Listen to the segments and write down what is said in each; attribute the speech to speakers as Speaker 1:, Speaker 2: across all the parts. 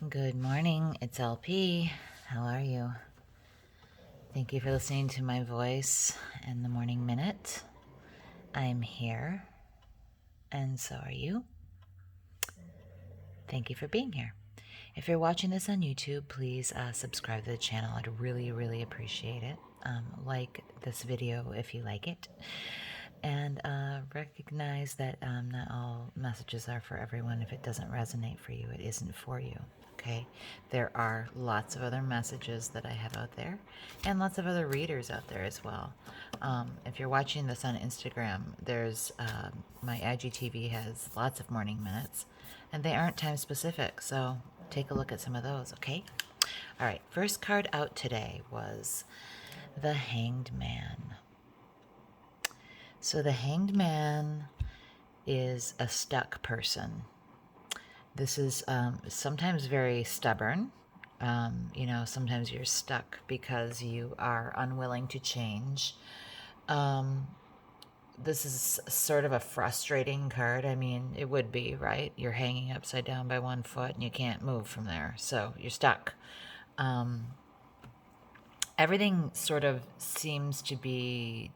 Speaker 1: Good morning, it's LP. How are you? Thank you for listening to my voice in the morning minute. I'm here, and so are you. Thank you for being here. If you're watching this on YouTube, please subscribe to the channel. I'd really appreciate it. Like this video if you like it. And recognize that not all messages are for everyone. If it doesn't resonate for you, it isn't for you. Okay? There are lots of other messages that I have out there and lots of other readers out there as well. If you're watching this on Instagram, there's my IGTV has lots of morning minutes and they aren't time specific. So take a look at some of those, okay? All right, first card out today was the Hanged Man. So the Hanged Man is a stuck person. This is sometimes very stubborn. Sometimes you're stuck because you are unwilling to change. This is sort of a frustrating card. I mean, it would be, right? You're hanging upside down by one foot and you can't move from there. So you're stuck. Everything sort of seems to be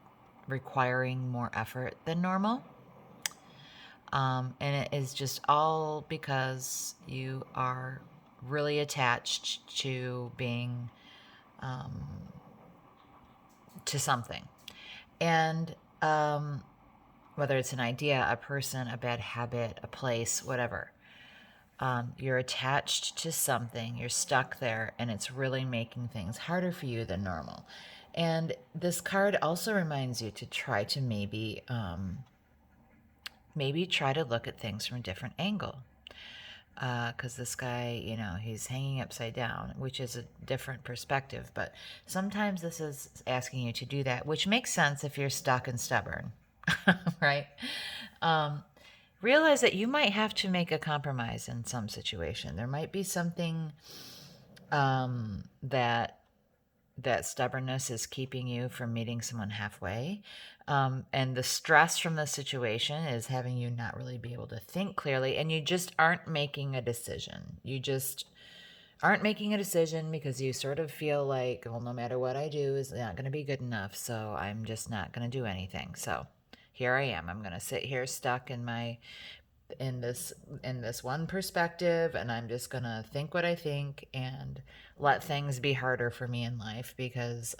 Speaker 1: requiring more effort than normal. And it is just all because you are really attached to being to something. And whether it's an idea, a person, a bad habit, a place, whatever. You're attached to something, you're stuck there, and it's really making things harder for you than normal. And this card also reminds you to try to maybe try to look at things from a different angle. Because this guy, he's hanging upside down, which is a different perspective. But sometimes this is asking you to do that, which makes sense if you're stuck and stubborn, right? Realize that you might have to make a compromise in some situation. There might be something that stubbornness is keeping you from meeting someone halfway. And the stress from the situation is having you not really be able to think clearly, and you just aren't making a decision. You just aren't making a decision because you sort of feel like, well, no matter what I do is not going to be good enough, so I'm just not going to do anything. So here I am. I'm going to sit here stuck in this one perspective, and I'm just going to think what I think and let things be harder for me in life because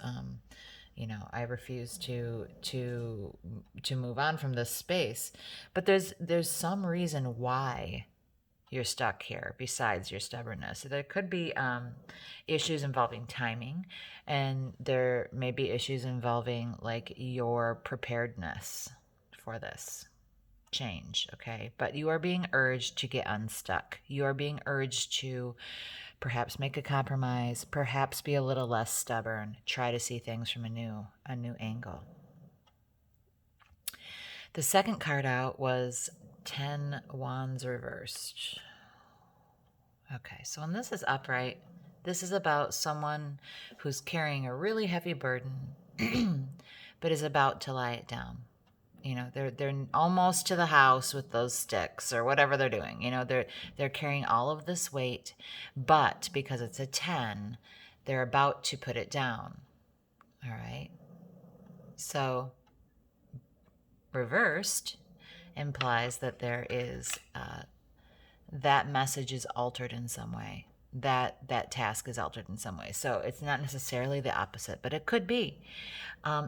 Speaker 1: I refuse to move on from this space. But there's some reason why you're stuck here besides your stubbornness. So there could be issues involving timing, and there may be issues involving like your preparedness for this change, okay? But you are being urged to get unstuck. You are being urged to perhaps make a compromise, perhaps be a little less stubborn, try to see things from a new angle. The second card out was 10 Wands reversed. Okay, so when this is upright, this is about someone who's carrying a really heavy burden, but is about to lie it down. They're almost to the house with those sticks or whatever they're doing. They're carrying all of this weight, but because it's a 10, they're about to put it down. All right. So reversed implies that there is that message is altered in some way. That task is altered in some way. So it's not necessarily the opposite, but it could be.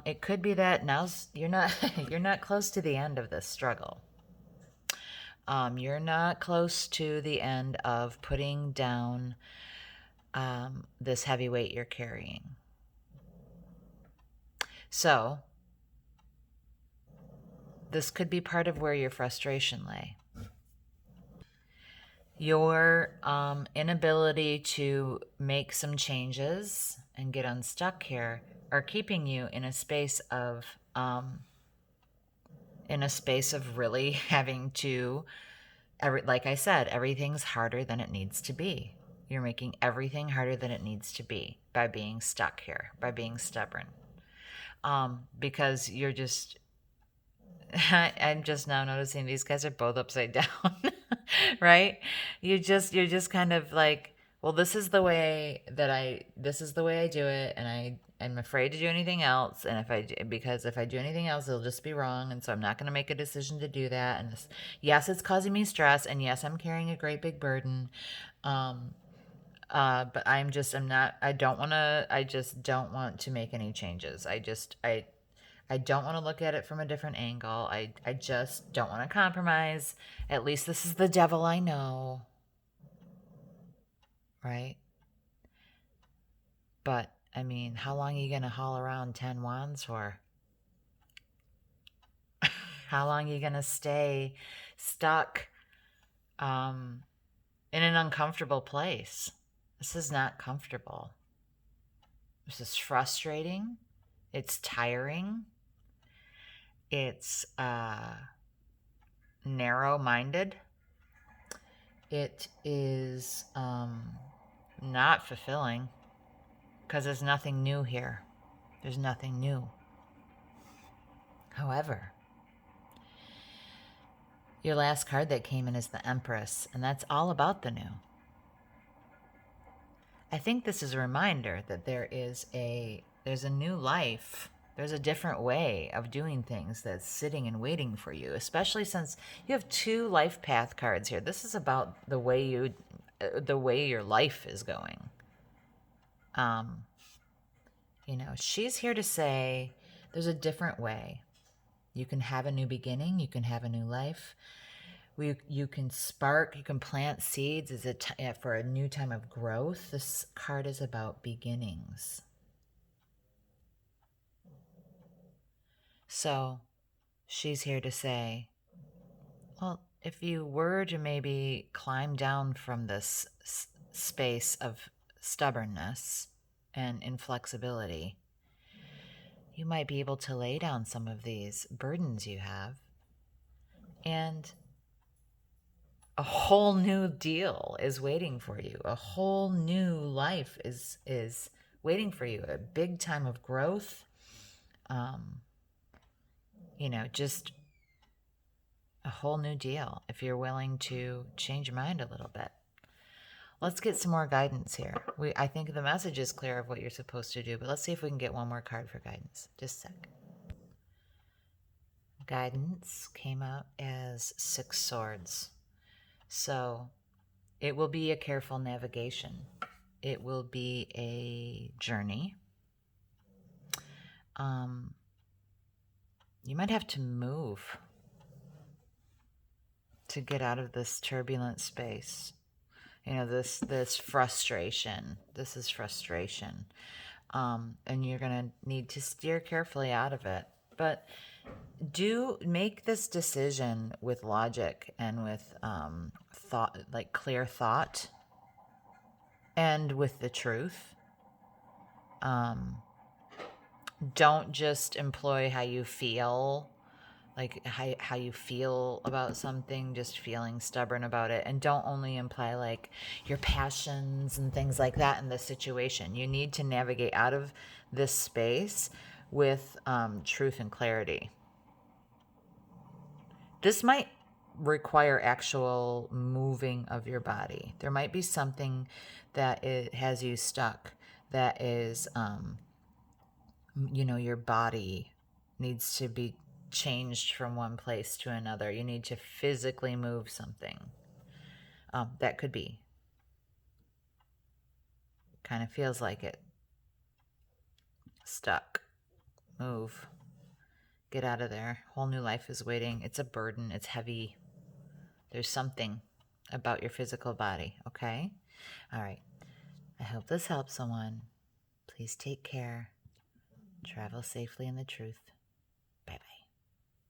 Speaker 1: It could be that now you're not close to the end of this struggle. You're not close to the end of putting down this heavy weight you're carrying. So this could be part of where your frustration lay. Your inability to make some changes and get unstuck here are keeping you in a space of really having to, like I said, everything's harder than it needs to be. You're making everything harder than it needs to be by being stuck here, by being stubborn. Because you're just, I'm just now noticing these guys are both upside down, right? You're just kind of like, well, this is the way I do it, and I'm afraid to do anything else. And because if I do anything else, it'll just be wrong. And so I'm not going to make a decision to do that. And yes, it's causing me stress. And yes, I'm carrying a great big burden. Um, but I just don't want to make any changes. I don't want to look at it from a different angle. I just don't want to compromise. At least this is the devil I know. Right? But, I mean, how long are you going to haul around 10 wands for? How long are you going to stay stuck in an uncomfortable place? This is not comfortable. This is frustrating. It's tiring. It's narrow-minded. It is not fulfilling because there's nothing new here. There's nothing new. However, your last card that came in is the Empress, and that's all about the new. I think this is a reminder that there's a new life. There's a different way of doing things that's sitting and waiting for you, especially since you have 2 life path cards here. This is about the way your life is going. She's here to say there's a different way. You can have a new beginning. You can have a new life. You can plant seeds for a new time of growth. This card is about beginnings. So she's here to say, well, if you were to maybe climb down from this space of stubbornness and inflexibility, you might be able to lay down some of these burdens you have, and a whole new deal is waiting for you. A whole new life is waiting for you. A big time of growth. Just a whole new deal if you're willing to change your mind a little bit. Let's get some more guidance here. I think the message is clear of what you're supposed to do, but let's see if we can get one more card for guidance. Just a sec. Guidance came out as 6 swords. So it will be a careful navigation. It will be a journey. You might have to move to get out of this turbulent space. This frustration. This is frustration. And you're going to need to steer carefully out of it. But do make this decision with logic and with thought, like clear thought, and with the truth. Don't just employ how you feel, like how you feel about something, just feeling stubborn about it. And don't only imply like your passions and things like that in this situation. You need to navigate out of this space with truth and clarity. This might require actual moving of your body. There might be something that it has you stuck, that is, your body needs to be changed from one place to another. You need to physically move something. That could be. Kind of feels like it. Stuck. Move. Get out of there. Whole new life is waiting. It's a burden. It's heavy. There's something about your physical body, okay? All right. I hope this helps someone. Please take care. Travel safely in the truth.